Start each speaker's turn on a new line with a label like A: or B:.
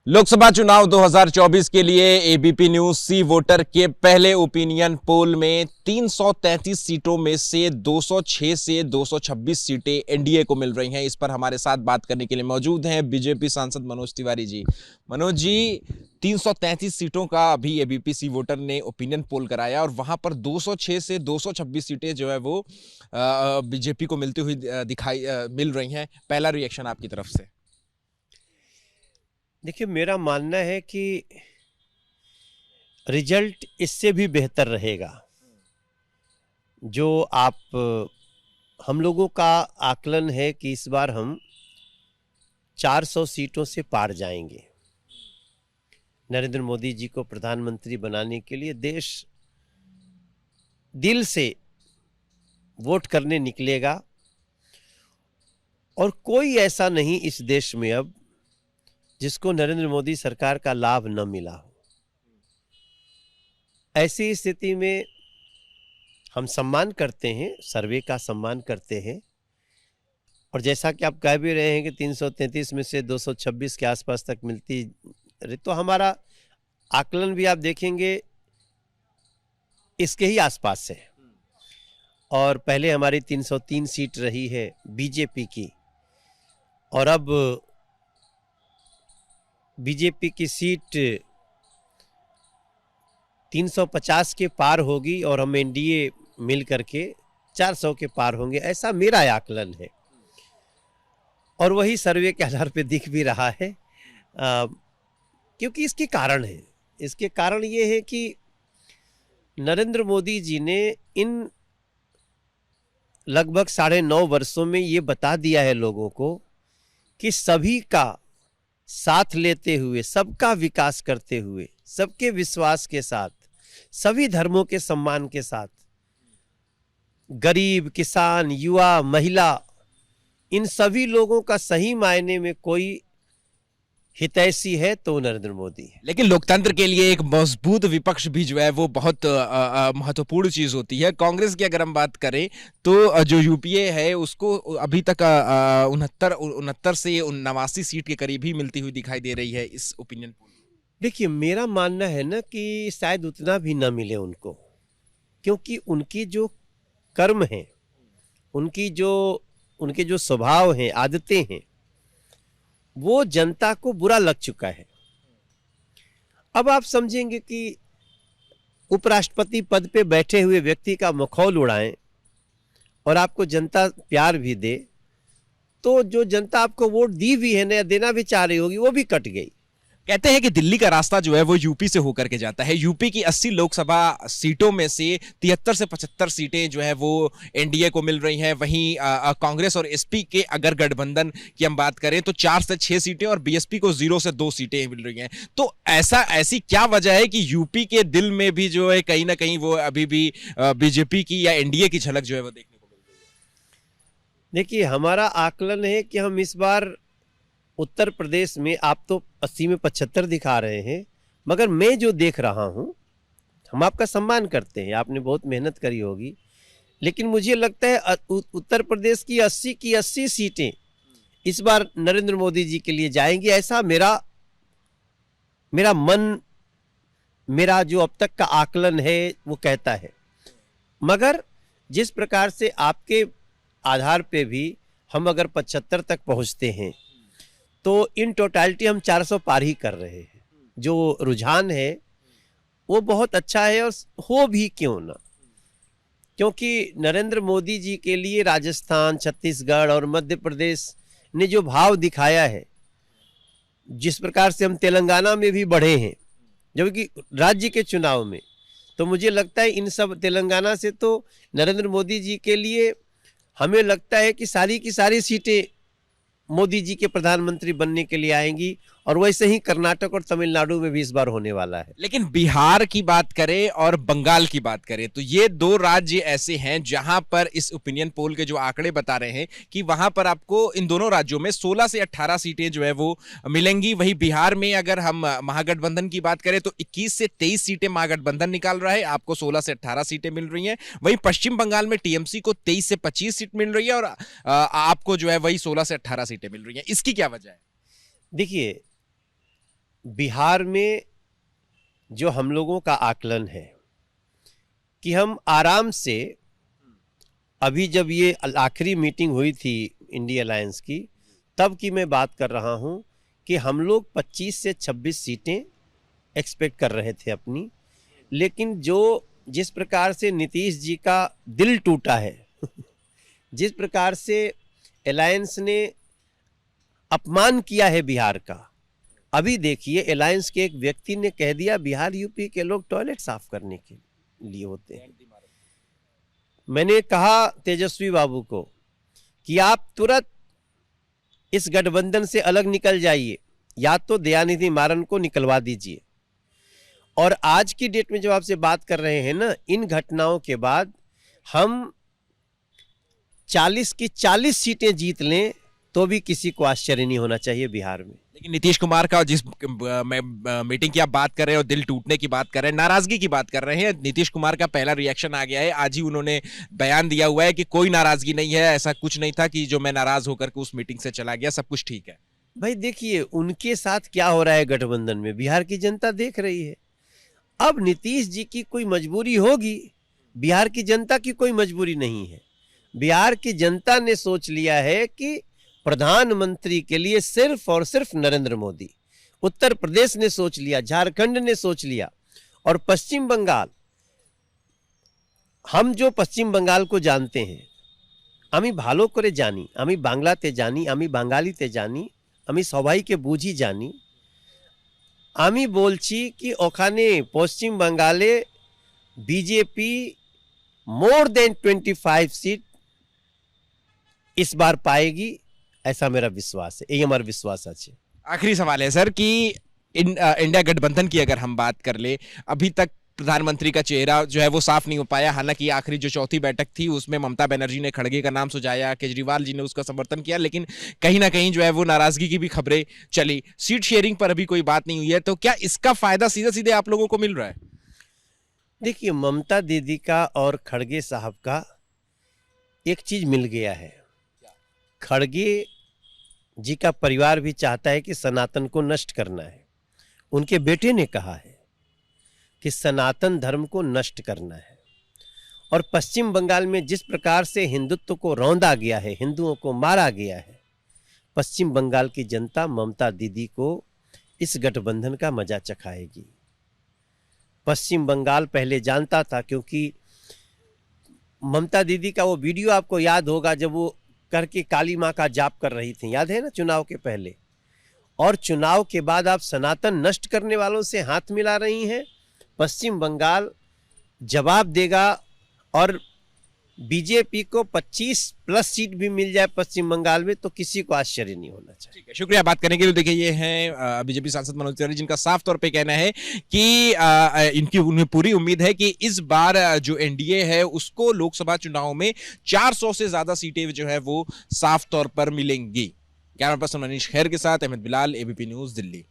A: लोकसभा चुनाव 2024 के लिए एबीपी न्यूज सी वोटर के पहले ओपिनियन पोल में 333 सीटों में से 206 से 226 सीटें एनडीए को मिल रही हैं। इस पर हमारे साथ बात करने के लिए मौजूद हैं बीजेपी सांसद मनोज तिवारी जी। मनोज जी, 333 सीटों का अभी एबीपी सी वोटर ने ओपिनियन पोल कराया और वहां पर 206 से 226 सीटें जो है वो बीजेपी को मिलती हुई मिल रही हैं। पहला रिएक्शन आपकी तरफ से।
B: देखिए, मेरा मानना है कि रिजल्ट इससे भी बेहतर रहेगा। जो हम लोगों का आकलन है कि इस बार हम 400 सीटों से पार जाएंगे। नरेंद्र मोदी जी को प्रधानमंत्री बनाने के लिए देश दिल से वोट करने निकलेगा और कोई ऐसा नहीं इस देश में अब जिसको नरेंद्र मोदी सरकार का लाभ न मिला हो। ऐसी स्थिति में हम सम्मान करते हैं, सर्वे का सम्मान करते हैं। और जैसा कि आप कह भी रहे हैं कि 333 में से 226 के आसपास तक मिलती, तो हमारा आकलन भी आप देखेंगे इसके ही आसपास से। और पहले हमारी 303 सीट रही है बीजेपी की, और अब बीजेपी की सीट 350 के पार होगी और हम एनडीए मिल करके 400 के पार होंगे, ऐसा मेरा आकलन है। और वही सर्वे के आधार पे दिख भी रहा है। क्योंकि इसके कारण है, इसके कारण ये है कि नरेंद्र मोदी जी ने इन लगभग 9.5 वर्षों में ये बता दिया है लोगों को कि सभी का साथ लेते हुए, सबका विकास करते हुए, सबके विश्वास के साथ, सभी धर्मों के सम्मान के साथ, गरीब, किसान, युवा, महिला, इन सभी लोगों का सही मायने में कोई हितैषी है तो नरेंद्र मोदी है।
A: लेकिन लोकतंत्र के लिए एक मजबूत विपक्ष भी जो है वो बहुत महत्वपूर्ण चीज होती है। कांग्रेस की अगर हम बात करें तो जो यूपीए है उसको अभी तक 69 से 89 सीट के करीब ही मिलती हुई दिखाई दे रही है इस ओपिनियन पोल।
B: देखिए, मेरा मानना है ना कि शायद उतना भी ना मिले उनको, क्योंकि उनकी जो कर्म है, उनके जो स्वभाव हैं, आदतें हैं, वो जनता को बुरा लग चुका है। अब आप समझेंगे कि उपराष्ट्रपति पद पे बैठे हुए व्यक्ति का मखौल उड़ाएं और आपको जनता प्यार भी दे, तो जो जनता आपको वोट दी भी है ना, देना भी चाह रही होगी, वो भी कट गई।
A: कहते हैं कि दिल्ली का रास्ता जो है वो यूपी से होकर के जाता है। यूपी की 80 लोकसभा सीटों में से 73 से 75 सीटें जो है वो एनडीए को मिल रही हैं। वहीं कांग्रेस और एसपी के अगर गठबंधन की हम बात करें तो 4 से 6 सीटें और बीएसपी को 0 से 2 सीटें मिल रही हैं। तो ऐसी क्या वजह है कि यूपी के दिल में भी जो है कहीं ना कहीं वो अभी भी बीजेपी की या एनडीए की झलक जो है वो देखने को मिल रही है?
B: देखिए, हमारा आकलन है कि हम इस बार उत्तर प्रदेश में, आप तो 80 में 75 दिखा रहे हैं, मगर मैं जो देख रहा हूं, हम आपका सम्मान करते हैं, आपने बहुत मेहनत करी होगी, लेकिन मुझे लगता है उत्तर प्रदेश की 80 की 80 सीटें इस बार नरेंद्र मोदी जी के लिए जाएंगी। ऐसा मेरा जो अब तक का आकलन है वो कहता है। मगर जिस प्रकार से आपके आधार पे भी हम अगर 75 तक पहुंचते हैं तो इन टोटलिटी हम 400 पार ही कर रहे हैं। जो रुझान है वो बहुत अच्छा है, और हो भी क्यों ना, क्योंकि नरेंद्र मोदी जी के लिए राजस्थान, छत्तीसगढ़ और मध्य प्रदेश ने जो भाव दिखाया है, जिस प्रकार से हम तेलंगाना में भी बढ़े हैं जबकि राज्य के चुनाव में, तो मुझे लगता है इन सब, तेलंगाना से तो नरेंद्र मोदी जी के लिए हमें लगता है कि सारी की सारी सीटें मोदी जी के प्रधानमंत्री बनने के लिए आएंगी, और वैसे ही कर्नाटक और तमिलनाडु में भी इस बार होने वाला है।
A: लेकिन बिहार की बात करें और बंगाल की बात करें तो ये 2 राज्य ऐसे हैं जहां पर इस ओपिनियन पोल के जो आंकड़े बता रहे हैं कि वहां पर आपको इन दोनों राज्यों में 16 से 18 सीटें जो है वो मिलेंगी। वहीं बिहार में अगर हम महागठबंधन की बात करें तो 21 से 23 सीटें महागठबंधन निकाल रहा है, आपको 16 से 18 सीटें मिल रही हैं। वहीं पश्चिम बंगाल में टीएमसी को 23 से 25 सीट मिल रही है और आपको जो है वही 16 से 18 सीटें मिल रही हैं। इसकी क्या वजह है?
B: देखिए, बिहार में जो हम लोगों का आकलन है कि हम आराम से, अभी जब ये आखिरी मीटिंग हुई थी इंडिया अलायंस की, तब की मैं बात कर रहा हूं कि हम लोग 25 से 26 सीटें एक्सपेक्ट कर रहे थे अपनी, लेकिन जिस प्रकार से नीतीश जी का दिल टूटा है जिस प्रकार से अलायंस ने अपमान किया है बिहार का, अभी देखिए अलायंस के एक व्यक्ति ने कह दिया बिहार यूपी के लोग टॉयलेट साफ करने के लिए होते हैं। मैंने कहा तेजस्वी बाबू को कि आप तुरंत इस गठबंधन से अलग निकल जाइए, या तो दयानिधि मारन को निकलवा दीजिए। और आज की डेट में जब आपसे बात कर रहे हैं ना, इन घटनाओं के बाद हम 40 की 40 सीटें जीत लें तो भी किसी को आश्चर्य नहीं होना चाहिए बिहार में।
A: लेकिन नीतीश कुमार का जिस मीटिंग की आप बात कर रहे हैं और दिल टूटने की बात कर रहे हैं, नाराजगी की बात कर रहे हैं, नीतीश कुमार का पहला रिएक्शन आ गया है। आज ही उन्होंने बयान दिया हुआ है कि कोई नाराजगी नहीं है, ऐसा कुछ नहीं था कि जो मैं नाराज होकर के उस मीटिंग से चला गया, सब कुछ ठीक है।
B: भाई देखिए उनके साथ क्या हो रहा है गठबंधन में, बिहार की जनता देख रही है। अब नीतीश जी की कोई मजबूरी होगी, बिहार की जनता की कोई मजबूरी नहीं है। बिहार की जनता ने सोच लिया है कि प्रधानमंत्री के लिए सिर्फ और सिर्फ नरेंद्र मोदी। उत्तर प्रदेश ने सोच लिया, झारखंड ने सोच लिया, और पश्चिम बंगाल, हम जो पश्चिम बंगाल को जानते हैं, আমি ভালো করে জানি, আমি বাংলাতে জানি, আমি বাঙালিতে জানি, আমি সবাইকে বুঝি জানি। আমি বলছি कि ওখানে পশ্চিম बंगाले बीजेपी मोर देन 25 सीट इस बार पाएगी, ऐसा मेरा विश्वास है, यही हमारा विश्वास है।
A: आखिरी सवाल है सर कि इंडिया गठबंधन की अगर हम बात कर ले, अभी तक प्रधानमंत्री का चेहरा जो है वो साफ नहीं हो पाया। हालांकि आखिरी जो चौथी बैठक थी उसमें ममता बनर्जी ने खड़गे का नाम सुझाया, केजरीवाल जी ने उसका समर्थन किया, लेकिन कहीं ना कहीं जो है वो नाराजगी की भी खबरें चली। सीट शेयरिंग पर अभी कोई बात नहीं हुई है, तो क्या इसका फायदा सीधे सीधे आप लोगों को मिल रहा है?
B: देखिए ममता दीदी का और खड़गे साहब का एक चीज मिल गया है। खड़गे जी का परिवार भी चाहता है कि सनातन को नष्ट करना है। उनके बेटे ने कहा है कि सनातन धर्म को नष्ट करना है। और पश्चिम बंगाल में जिस प्रकार से हिंदुत्व को रौंदा गया है, हिंदुओं को मारा गया है, पश्चिम बंगाल की जनता ममता दीदी को इस गठबंधन का मजा चखाएगी। पश्चिम बंगाल पहले जानता था, क्योंकि ममता दीदी का वो वीडियो आपको याद होगा जब वो करके काली माँ का जाप कर रही थी, याद है ना, चुनाव के पहले। और चुनाव के बाद आप सनातन नष्ट करने वालों से हाथ मिला रही हैं। पश्चिम बंगाल जवाब देगा, और बीजेपी को 25+ सीट भी मिल जाए पश्चिम बंगाल में तो किसी को आश्चर्य नहीं होना चाहिए।
A: ठीक है, शुक्रिया बात करने के लिए। देखिए ये हैं बीजेपी सांसद मनोज तिवारी, जिनका साफ तौर पे कहना है कि उन्हें पूरी उम्मीद है कि इस बार जो एनडीए है उसको लोकसभा चुनाव में 400 से ज्यादा सीटें जो है वो साफ तौर पर मिलेंगी। कैमरा पर्सन मनीष खैर के साथ अहमद बिलाल, एबीपी न्यूज, दिल्ली।